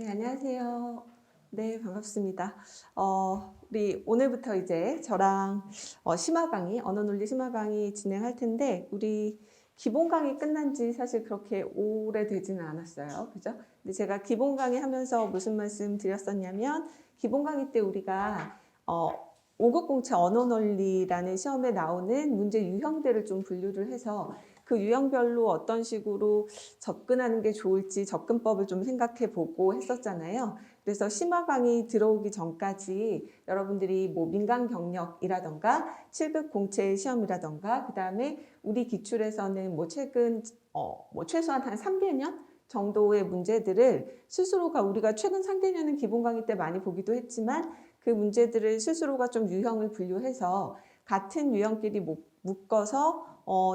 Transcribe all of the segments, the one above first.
네, 안녕하세요. 네, 반갑습니다. 우리 오늘부터 이제 저랑 심화 강의, 언어 논리 심화 강의 진행할 텐데, 우리 기본 강의 끝난 지 사실 그렇게 오래되지는 않았어요. 그죠? 근데 제가 기본 강의 하면서 무슨 말씀 드렸었냐면, 기본 강의 때 우리가 5급 공채 언어 논리라는 시험에 나오는 문제 유형들을 좀 분류를 해서 그 유형별로 어떤 식으로 접근하는 게 좋을지 접근법을 좀 생각해 보고 했었잖아요. 그래서 심화 강의 들어오기 전까지 여러분들이 뭐 민간 경력이라던가 7급 공채 시험이라던가 그다음에 우리 기출에서는 뭐 최근 뭐 최소한 한 3개년 정도의 문제들을 스스로가 우리가 최근 상대년은 기본 강의 때 많이 보기도 했지만 그 문제들을 스스로가 좀 유형을 분류해서 같은 유형끼리 묶어서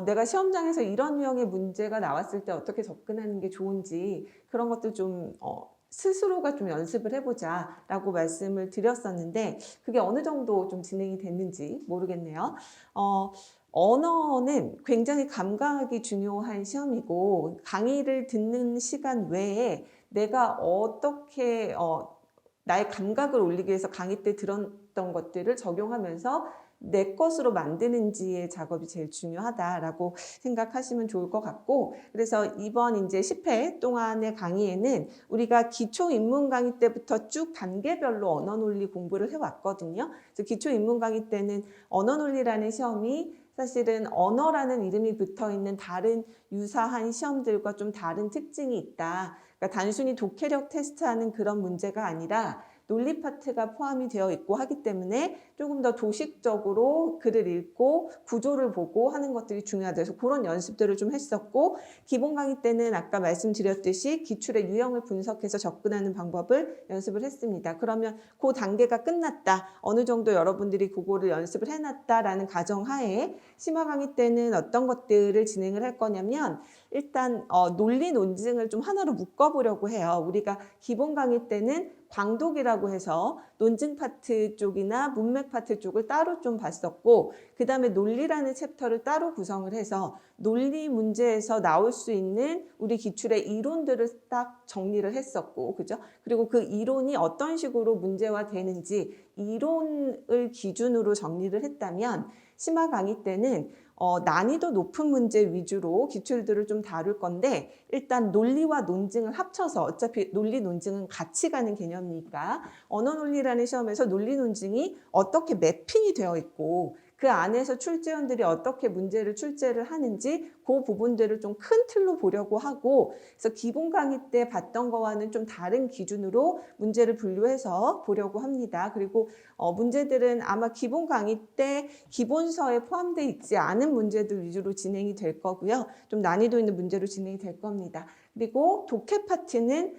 내가 시험장에서 이런 유형의 문제가 나왔을 때 어떻게 접근하는 게 좋은지 그런 것들 좀 스스로가 좀 연습을 해보자라고 말씀을 드렸었는데 그게 어느 정도 좀 진행이 됐는지 모르겠네요. 언어는 굉장히 감각이 중요한 시험이고 강의를 듣는 시간 외에 내가 어떻게 나의 감각을 올리기 위해서 강의 때 들었던 것들을 적용하면서 내 것으로 만드는지의 작업이 제일 중요하다라고 생각하시면 좋을 것 같고 그래서 이번 이제 10회 동안의 강의에는 우리가 기초 입문 강의 때부터 쭉 단계별로 언어 논리 공부를 해왔거든요. 그래서 기초 입문 강의 때는 언어 논리라는 시험이 사실은 언어라는 이름이 붙어 있는 다른 유사한 시험들과 좀 다른 특징이 있다. 그러니까 단순히 독해력 테스트하는 그런 문제가 아니라 논리 파트가 포함이 되어 있고 하기 때문에 조금 더 도식적으로 글을 읽고 구조를 보고 하는 것들이 중요하다. 그래서 그런 연습들을 좀 했었고 기본 강의 때는 아까 말씀드렸듯이 기출의 유형을 분석해서 접근하는 방법을 연습을 했습니다. 그러면 그 단계가 끝났다. 어느 정도 여러분들이 그거를 연습을 해놨다라는 가정하에 심화 강의 때는 어떤 것들을 진행을 할 거냐면 일단 논리 논증을 좀 하나로 묶어보려고 해요. 우리가 기본 강의 때는 광독이라고 해서 논증 파트 쪽이나 문맥 파트 쪽을 따로 좀 봤었고 그 다음에 논리라는 챕터를 따로 구성을 해서 논리 문제에서 나올 수 있는 우리 기출의 이론들을 딱 정리를 했었고 그죠? 그리고 그 이론이 어떤 식으로 문제화 되는지 이론을 기준으로 정리를 했다면 심화 강의 때는 난이도 높은 문제 위주로 기출들을 좀 다룰 건데 일단 논리와 논증을 합쳐서 어차피 논리 논증은 같이 가는 개념이니까 언어 논리라는 시험에서 논리 논증이 어떻게 매핑이 되어 있고 그 안에서 출제원들이 어떻게 문제를 출제를 하는지 그 부분들을 좀 큰 틀로 보려고 하고 그래서 기본 강의 때 봤던 거와는 좀 다른 기준으로 문제를 분류해서 보려고 합니다. 그리고 문제들은 아마 기본 강의 때 기본서에 포함되어 있지 않은 문제들 위주로 진행이 될 거고요. 좀 난이도 있는 문제로 진행이 될 겁니다. 그리고 독해 파트는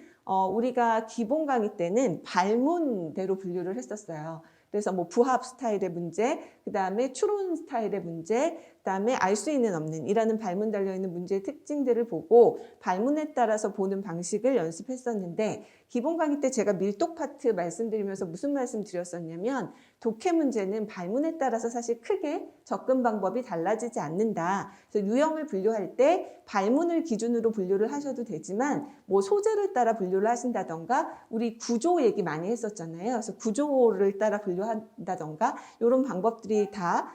우리가 기본 강의 때는 발문대로 분류를 했었어요. 그래서 뭐 부합 스타일의 문제, 그 다음에 추론 스타일의 문제, 그 다음에 알 수 있는 없는 이라는 발문 달려있는 문제의 특징들을 보고 발문에 따라서 보는 방식을 연습했었는데 기본 강의 때 제가 밀독 파트 말씀드리면서 무슨 말씀 드렸었냐면 독해 문제는 발문에 따라서 사실 크게 접근 방법이 달라지지 않는다. 그래서 유형을 분류할 때 발문을 기준으로 분류를 하셔도 되지만 뭐 소재를 따라 분류를 하신다던가 우리 구조 얘기 많이 했었잖아요. 그래서 구조를 따라 분류한다던가 이런 방법들이 다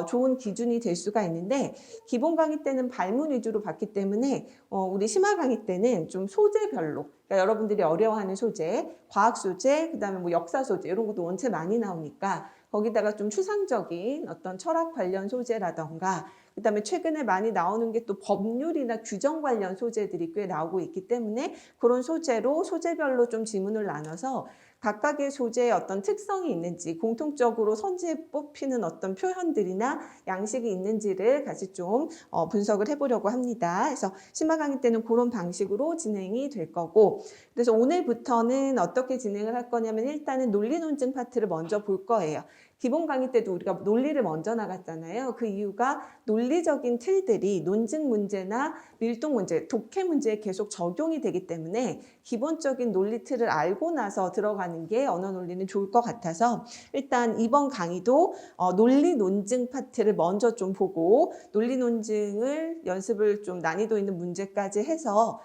좋은 기준이 될 수가 있는데 기본 강의 때는 발문 위주로 봤기 때문에 우리 심화 강의 때는 좀 소재별로 그러니까 여러분들이 어려워하는 소재, 과학 소재, 그다음에 뭐 역사 소재 이런 것도 원체 많이 나오니까 거기다가 좀 추상적인 어떤 철학 관련 소재라던가 그다음에 최근에 많이 나오는 게 또 법률이나 규정 관련 소재들이 꽤 나오고 있기 때문에 그런 소재로 소재별로 좀 지문을 나눠서 각각의 소재에 어떤 특성이 있는지 공통적으로 선지에 뽑히는 어떤 표현들이나 양식이 있는지를 같이 좀 분석을 해보려고 합니다. 그래서 심화 강의 때는 그런 방식으로 진행이 될 거고 그래서 오늘부터는 어떻게 진행을 할 거냐면 일단은 논리 논증 파트를 먼저 볼 거예요. 기본 강의 때도 우리가 논리를 먼저 나갔잖아요. 그 이유가 논리적인 틀들이 논증 문제나 밀동 문제, 독해 문제에 계속 적용이 되기 때문에 기본적인 논리 틀을 알고 나서 들어가는 게 언어 논리는 좋을 것 같아서 일단 이번 강의도 논리 논증 파트를 먼저 좀 보고 논리 논증을 연습을 좀 난이도 있는 문제까지 해서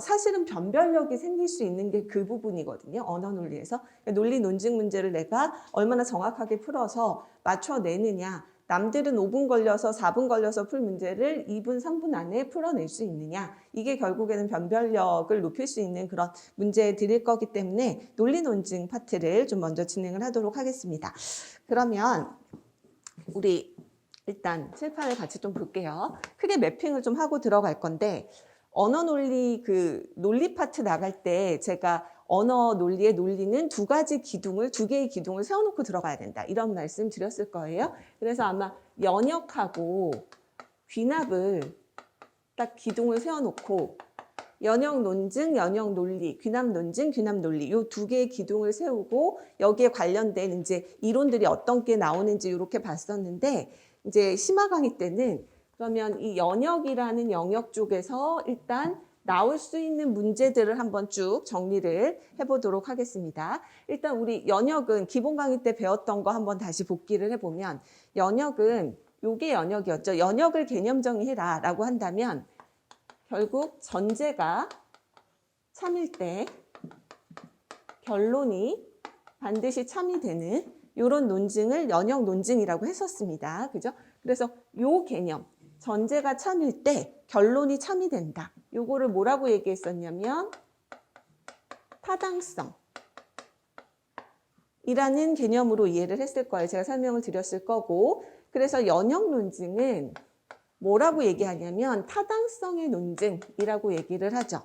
사실은 변별력이 생길 수 있는 게 그 부분이거든요. 언어 논리에서. 논리 논증 문제를 내가 얼마나 정확하게 풀어서 맞춰내느냐. 남들은 5분 걸려서 4분 걸려서 풀 문제를 2분, 3분 안에 풀어낼 수 있느냐. 이게 결국에는 변별력을 높일 수 있는 그런 문제들일 거기 때문에 논리 논증 파트를 좀 먼저 진행을 하도록 하겠습니다. 그러면 우리 일단 칠판을 같이 좀 볼게요. 크게 매핑을 좀 하고 들어갈 건데 언어 논리 논리 파트 나갈 때 제가 언어 논리의 논리는 두 개의 기둥을 세워놓고 들어가야 된다. 이런 말씀 드렸을 거예요. 그래서 아마 연역하고 귀납을 딱 기둥을 세워놓고 연역 논증, 연역 논리, 귀납 논증, 귀납 논리 이 두 개의 기둥을 세우고 여기에 관련된 이제 이론들이 어떤 게 나오는지 이렇게 봤었는데 이제 심화 강의 때는 그러면 이 연역이라는 영역 쪽에서 일단 나올 수 있는 문제들을 한번 쭉 정리를 해보도록 하겠습니다. 일단 우리 연역은 기본 강의 때 배웠던 거 한번 다시 복기를 해보면 연역은 요게 연역이었죠. 연역을 개념 정의해라 라고 한다면 결국 전제가 참일 때 결론이 반드시 참이 되는 이런 논증을 연역 논증이라고 했었습니다. 그죠? 그래서 요 개념, 전제가 참일 때 결론이 참이 된다. 요거를 뭐라고 얘기했었냐면 타당성 이라는 개념으로 이해를 했을 거예요. 제가 설명을 드렸을 거고. 그래서 연역 논증은 뭐라고 얘기하냐면 타당성의 논증이라고 얘기를 하죠.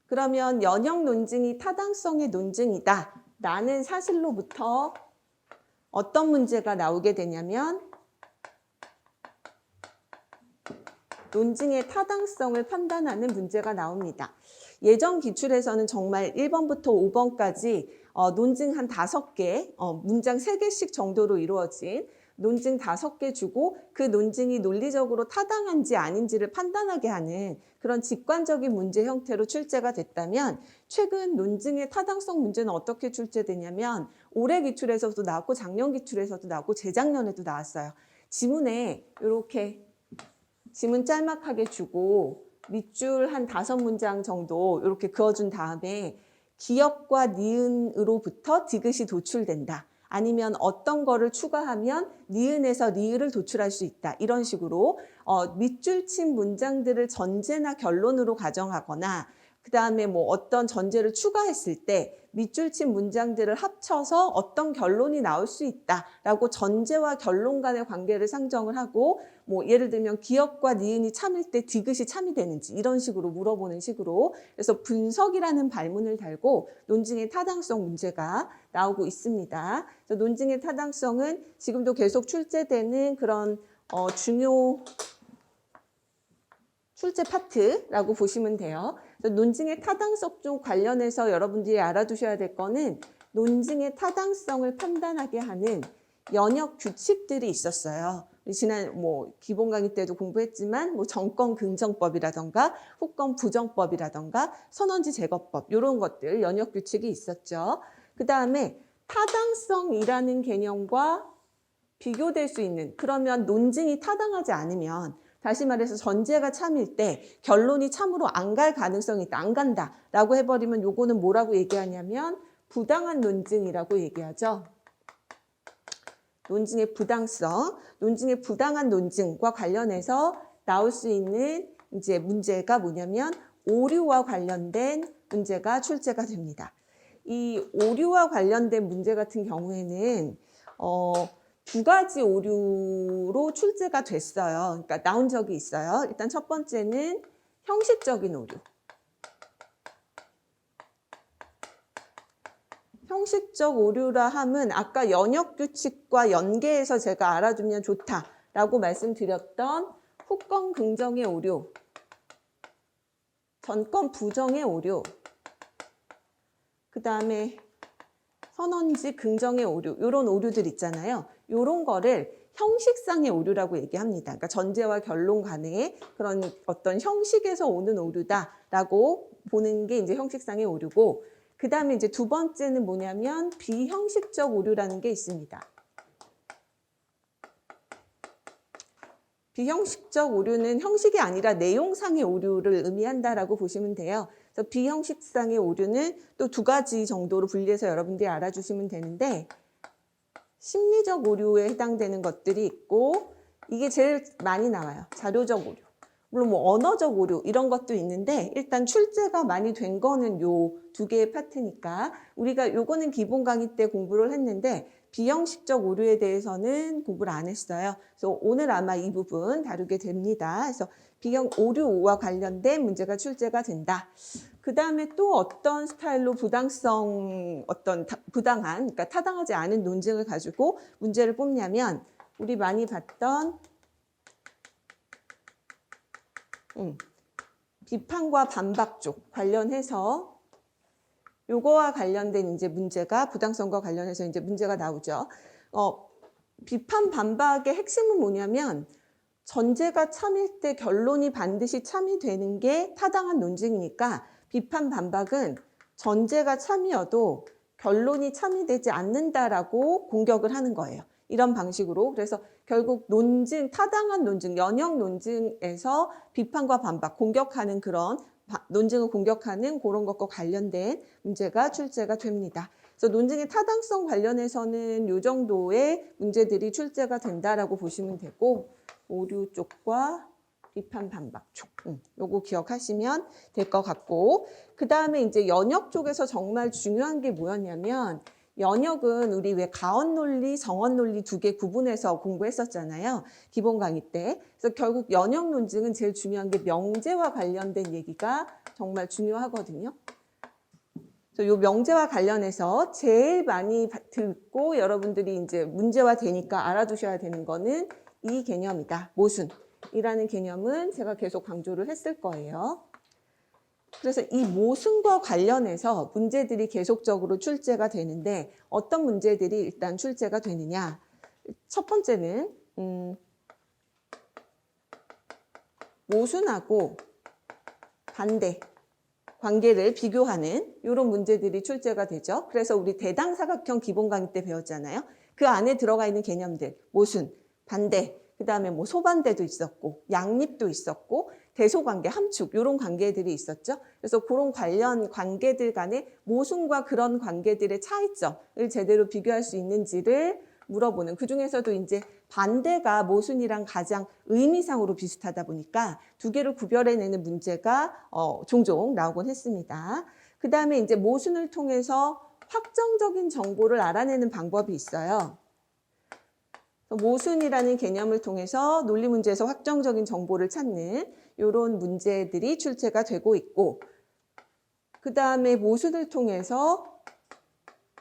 그러면 연역 논증이 타당성의 논증이다 라는 사실로부터 어떤 문제가 나오게 되냐면 논증의 타당성을 판단하는 문제가 나옵니다. 예전 기출에서는 정말 1번부터 5번까지 논증 한 5개, 문장 3개씩 정도로 이루어진 논증 5개 주고 그 논증이 논리적으로 타당한지 아닌지를 판단하게 하는 그런 직관적인 문제 형태로 출제가 됐다면 최근 논증의 타당성 문제는 어떻게 출제되냐면 올해 기출에서도 나왔고 작년 기출에서도 나왔고 재작년에도 나왔어요. 지문에 이렇게 지문 짤막하게 주고 밑줄 한 5문장 정도 이렇게 그어준 다음에 기역과 니은으로부터 디귿이 도출된다. 아니면 어떤 거를 추가하면 니은에서 리을을 도출할 수 있다. 이런 식으로 밑줄 친 문장들을 전제나 결론으로 가정하거나 그 다음에 뭐 어떤 전제를 추가했을 때 밑줄 친 문장들을 합쳐서 어떤 결론이 나올 수 있다라고 전제와 결론 간의 관계를 상정을 하고 뭐 예를 들면 기역과 니은이 참일 때 디귿이 참이 되는지 이런 식으로 물어보는 식으로 그래서 분석이라는 발문을 달고 논증의 타당성 문제가 나오고 있습니다. 그래서 논증의 타당성은 지금도 계속 출제되는 그런 중요 출제 파트라고 보시면 돼요. 논증의 타당성 쪽 관련해서 여러분들이 알아두셔야 될 거는 논증의 타당성을 판단하게 하는 연역 규칙들이 있었어요. 지난 기본 강의 때도 공부했지만 정권 긍정법이라던가 후권 부정법이라던가 선언지 제거법 이런 것들 연역 규칙이 있었죠. 그 다음에 타당성이라는 개념과 비교될 수 있는 그러면 논증이 타당하지 않으면 다시 말해서 전제가 참일 때 결론이 참으로 안 갈 가능성이 있다. 안 간다라고 해버리면 요거는 뭐라고 얘기하냐면 부당한 논증이라고 얘기하죠. 논증의 부당성, 논증의 부당한 논증과 관련해서 나올 수 있는 이제 문제가 뭐냐면 오류와 관련된 문제가 출제가 됩니다. 이 오류와 관련된 문제 같은 경우에는 두 가지 오류로 출제가 됐어요. 그러니까 나온 적이 있어요. 일단 첫 번째는 형식적인 오류. 형식적 오류라 함은 아까 연역 규칙과 연계해서 제가 알아두면 좋다라고 말씀드렸던 후권 긍정의 오류, 전권 부정의 오류, 그 다음에 선언지 긍정의 오류, 이런 오류들 있잖아요. 이런 거를 형식상의 오류라고 얘기합니다. 그러니까 전제와 결론 간의 그런 어떤 형식에서 오는 오류다라고 보는 게 이제 형식상의 오류고, 그 다음에 이제 두 번째는 뭐냐면 비형식적 오류라는 게 있습니다. 비형식적 오류는 형식이 아니라 내용상의 오류를 의미한다라고 보시면 돼요. 그래서 비형식상의 오류는 또 두 가지 정도로 분리해서 여러분들이 알아주시면 되는데, 심리적 오류에 해당되는 것들이 있고, 이게 제일 많이 나와요. 자료적 오류. 물론 뭐 언어적 오류 이런 것도 있는데, 일단 출제가 많이 된 거는 요 두 개의 파트니까 우리가 요거는 기본 강의 때 공부를 했는데, 비형식적 오류에 대해서는 공부를 안 했어요. 그래서 오늘 아마 이 부분 다루게 됩니다. 그래서 비형 오류와 관련된 문제가 출제가 된다. 그 다음에 또 어떤 스타일로 부당성, 어떤 부당한, 그러니까 타당하지 않은 논증을 가지고 문제를 뽑냐면, 우리 많이 봤던 비판과 반박 쪽 관련해서 요거와 관련된 이제 문제가, 부당성과 관련해서 이제 문제가 나오죠. 비판 반박의 핵심은 뭐냐면, 전제가 참일 때 결론이 반드시 참이 되는 게 타당한 논증이니까, 비판 반박은 전제가 참이어도 결론이 참이 되지 않는다라고 공격을 하는 거예요. 이런 방식으로. 그래서 결국 논증, 타당한 논증, 연역 논증에서 비판과 반박, 공격하는 그런 논증을 공격하는 그런 것과 관련된 문제가 출제가 됩니다. 그래서 논증의 타당성 관련해서는 이 정도의 문제들이 출제가 된다라고 보시면 되고, 오류 쪽과 비판 반박 쪽, 요거 기억하시면 될 것 같고, 그 다음에 이제 연역 쪽에서 정말 중요한 게 뭐였냐면, 연역은 우리 왜 가언 논리, 정언 논리 두 개 구분해서 공부했었잖아요. 기본 강의 때. 그래서 결국 연역 논증은 제일 중요한 게 명제와 관련된 얘기가 정말 중요하거든요. 그래서 요 명제와 관련해서 제일 많이 듣고 여러분들이 이제 문제화 되니까 알아두셔야 되는 거는 이 개념이다. 모순이라는 개념은 제가 계속 강조를 했을 거예요. 그래서 이 모순과 관련해서 문제들이 계속적으로 출제가 되는데, 어떤 문제들이 일단 출제가 되느냐. 첫 번째는 모순하고 반대 관계를 비교하는 이런 문제들이 출제가 되죠. 그래서 우리 대당사각형 기본 강의 때 배웠잖아요. 그 안에 들어가 있는 개념들, 모순, 반대, 그 다음에 뭐 소반대도 있었고, 양립도 있었고, 대소관계, 함축 이런 관계들이 있었죠. 그래서 그런 관련 관계들 간의 모순과 그런 관계들의 차이점을 제대로 비교할 수 있는지를 물어보는, 그 중에서도 이제 반대가 모순이랑 가장 의미상으로 비슷하다 보니까 두 개를 구별해내는 문제가 종종 나오곤 했습니다. 그 다음에 이제 모순을 통해서 확정적인 정보를 알아내는 방법이 있어요. 모순이라는 개념을 통해서 논리 문제에서 확정적인 정보를 찾는 이런 문제들이 출제가 되고 있고, 그 다음에 모순을 통해서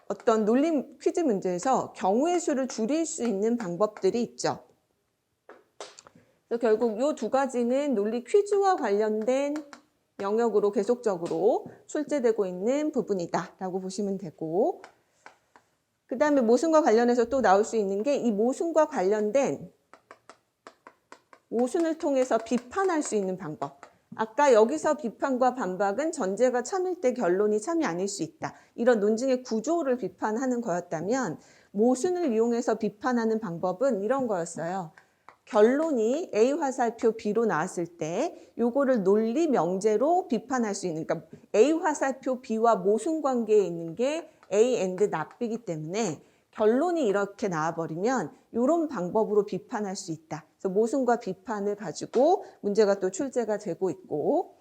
어떤 논리 퀴즈 문제에서 경우의 수를 줄일 수 있는 방법들이 있죠. 그래서 결국 이 두 가지는 논리 퀴즈와 관련된 영역으로 계속적으로 출제되고 있는 부분이다라고 보시면 되고, 그 다음에 모순과 관련해서 또 나올 수 있는 게, 이 모순과 관련된 모순을 통해서 비판할 수 있는 방법. 아까 여기서 비판과 반박은 전제가 참일 때 결론이 참이 아닐 수 있다. 이런 논증의 구조를 비판하는 거였다면, 모순을 이용해서 비판하는 방법은 이런 거였어요. 결론이 A 화살표 B로 나왔을 때 요거를 논리 명제로 비판할 수 있는, 그러니까 A 화살표 B와 모순 관계에 있는 게 A and not B이기 때문에 결론이 이렇게 나와버리면 이런 방법으로 비판할 수 있다. 그래서 모순과 비판을 가지고 문제가 또 출제가 되고 있고,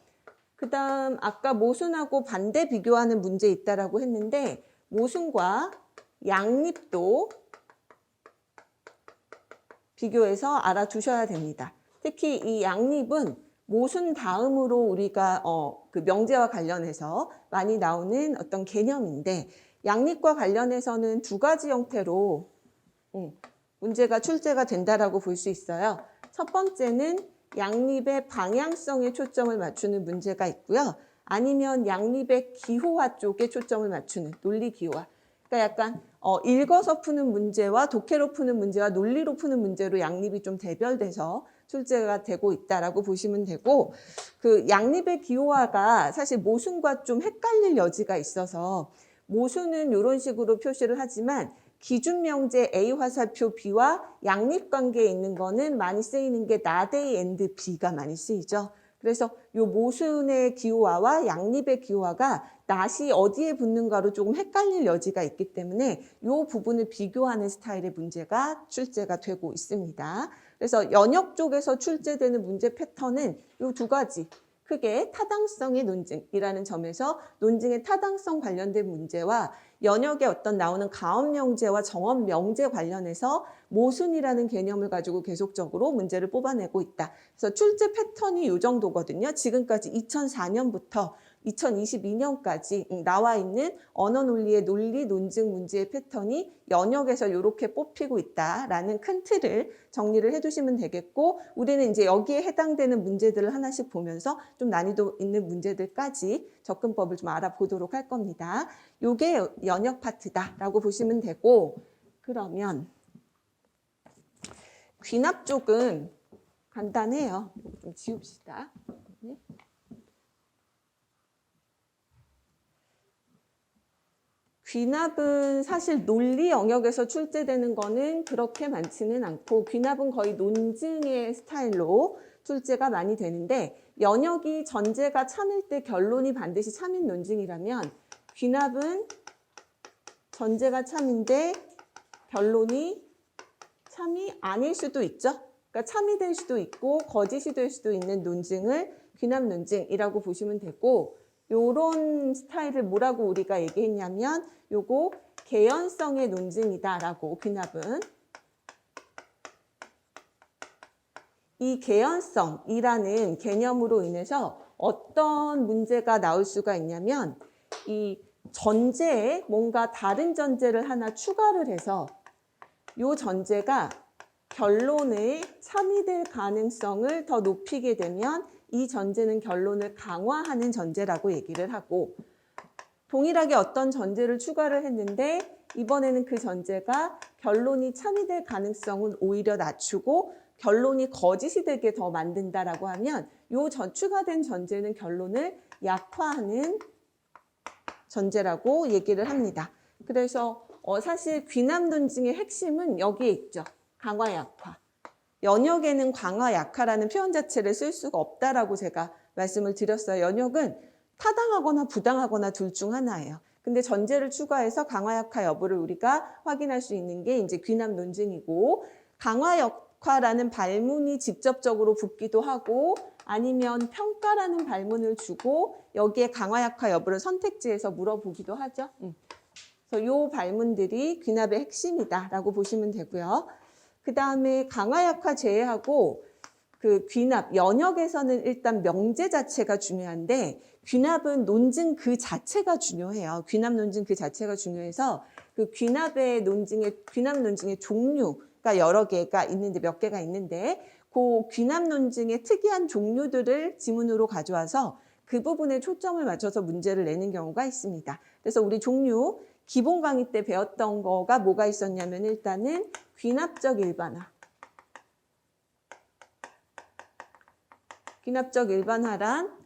그 다음 아까 모순하고 반대 비교하는 문제 있다라고 했는데, 모순과 양립도 비교해서 알아두셔야 됩니다. 특히 이 양립은 모순 다음으로 우리가 그 명제와 관련해서 많이 나오는 어떤 개념인데, 양립과 관련해서는 두 가지 형태로 문제가 출제가 된다라고 볼 수 있어요. 첫 번째는 양립의 방향성에 초점을 맞추는 문제가 있고요. 아니면 양립의 기호화 쪽에 초점을 맞추는 논리 기호화. 그러니까 약간 읽어서 푸는 문제와 독해로 푸는 문제와 논리로 푸는 문제로 양립이 좀 대별돼서 출제가 되고 있다라고 보시면 되고, 그 양립의 기호화가 사실 모순과 좀 헷갈릴 여지가 있어서, 모순은 이런 식으로 표시를 하지만 기준 명제 A 화살표 B와 양립 관계에 있는 거는 많이 쓰이는 게 not A and B가 많이 쓰이죠. 그래서 요 모순의 기호화와 양립의 기호화가 not이 어디에 붙는가로 조금 헷갈릴 여지가 있기 때문에 요 부분을 비교하는 스타일의 문제가 출제가 되고 있습니다. 그래서 연역 쪽에서 출제되는 문제 패턴은 요 두 가지. 크게 타당성의 논증이라는 점에서 논증의 타당성 관련된 문제와 연역에 어떤 나오는 가업 명제와 정업 명제 관련해서 모순이라는 개념을 가지고 계속적으로 문제를 뽑아내고 있다. 그래서 출제 패턴이 이 정도거든요. 지금까지 2004년부터 2022년까지 나와 있는 언어 논리의 논리 논증 문제의 패턴이 연역에서 이렇게 뽑히고 있다라는 큰 틀을 정리를 해두시면 되겠고, 우리는 이제 여기에 해당되는 문제들을 하나씩 보면서 좀 난이도 있는 문제들까지 접근법을 좀 알아보도록 할 겁니다. 요게 연역 파트다라고 보시면 되고, 그러면 귀납 쪽은 간단해요. 좀 지웁시다. 귀납은 사실 논리 영역에서 출제되는 거는 그렇게 많지는 않고, 귀납은 거의 논증의 스타일로 출제가 많이 되는데, 연역이 전제가 참일 때 결론이 반드시 참인 논증이라면 귀납은 전제가 참인데 결론이 참이 아닐 수도 있죠. 그러니까 참이 될 수도 있고 거짓이 될 수도 있는 논증을 귀납 논증이라고 보시면 되고, 요런 스타일을 뭐라고 우리가 얘기했냐면 요거 개연성의 논증이다라고. 귀납은 이 개연성이라는 개념으로 인해서 어떤 문제가 나올 수가 있냐면, 이 전제에 뭔가 다른 전제를 하나 추가를 해서 이 전제가 결론의 참이 될 가능성을 더 높이게 되면 이 전제는 결론을 강화하는 전제라고 얘기를 하고, 동일하게 어떤 전제를 추가를 했는데 이번에는 그 전제가 결론이 참이 될 가능성은 오히려 낮추고 결론이 거짓이 되게 더 만든다라고 하면 이 추가된 전제는 결론을 약화하는 전제라고 얘기를 합니다. 그래서 사실 귀납 논증의 핵심은 여기에 있죠. 강화 약화. 연역에는 강화 약화라는 표현 자체를 쓸 수가 없다라고 제가 말씀을 드렸어요. 연역은 타당하거나 부당하거나 둘 중 하나예요. 근데 전제를 추가해서 강화 약화 여부를 우리가 확인할 수 있는 게 이제 귀납 논증이고, 강화 약화라는 발문이 직접적으로 붙기도 하고 아니면 평가라는 발문을 주고 여기에 강화 약화 여부를 선택지에서 물어보기도 하죠. 그래서 이 발문들이 귀납의 핵심이다라고 보시면 되고요. 그 다음에 강화 약화 제외하고 그 귀납 연역에서는 일단 명제 자체가 중요한데, 귀납은 논증 그 자체가 중요해요. 귀납 논증 그 자체가 중요해서 그 귀납 논증의 종류가 여러 개가 있는데, 몇 개가 있는데 그 귀납 논증의 특이한 종류들을 지문으로 가져와서 그 부분에 초점을 맞춰서 문제를 내는 경우가 있습니다. 그래서 우리 종류 기본 강의 때 배웠던 거가 뭐가 있었냐면, 일단은 귀납적 일반화. 귀납적 일반화란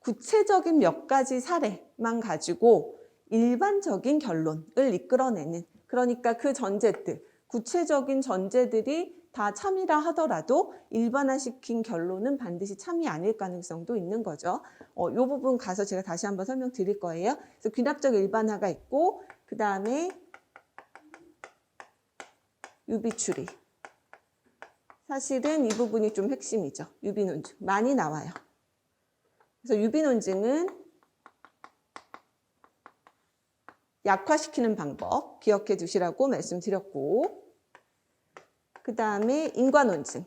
구체적인 몇 가지 사례만 가지고 일반적인 결론을 이끌어내는, 그러니까 그 전제들, 구체적인 전제들이 다 참이라 하더라도 일반화시킨 결론은 반드시 참이 아닐 가능성도 있는 거죠. 이 부분 가서 제가 다시 한번 설명드릴 거예요. 그래서 귀납적 일반화가 있고, 그 다음에 유비추리. 사실은 이 부분이 좀 핵심이죠. 유비논증. 많이 나와요. 그래서 유비논증은 약화시키는 방법 기억해 두시라고 말씀드렸고, 그 다음에 인과논증.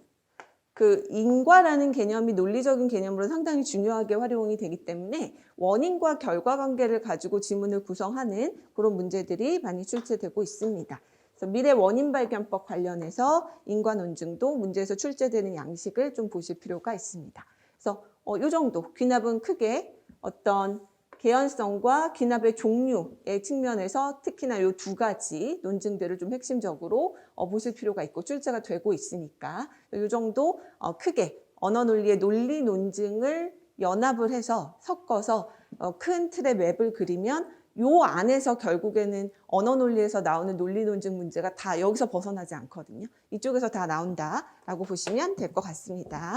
그 인과라는 개념이 논리적인 개념으로 상당히 중요하게 활용이 되기 때문에 원인과 결과 관계를 가지고 지문을 구성하는 그런 문제들이 많이 출제되고 있습니다. 그래서 미래 원인 발견법 관련해서 인과 논증도 문제에서 출제되는 양식을 좀 보실 필요가 있습니다. 그래서 이 정도 귀납은 크게 어떤 개연성과 귀납의 종류의 측면에서 특히나 이 두 가지 논증들을 좀 핵심적으로 보실 필요가 있고 출제가 되고 있으니까 이 정도 크게 언어 논리의 논리 논증을 연합을 해서 섞어서 큰 틀의 맵을 그리면 요 안에서 결국에는 언어 논리에서 나오는 논리 논증 문제가 다 여기서 벗어나지 않거든요. 이쪽에서 다 나온다라고 보시면 될 것 같습니다.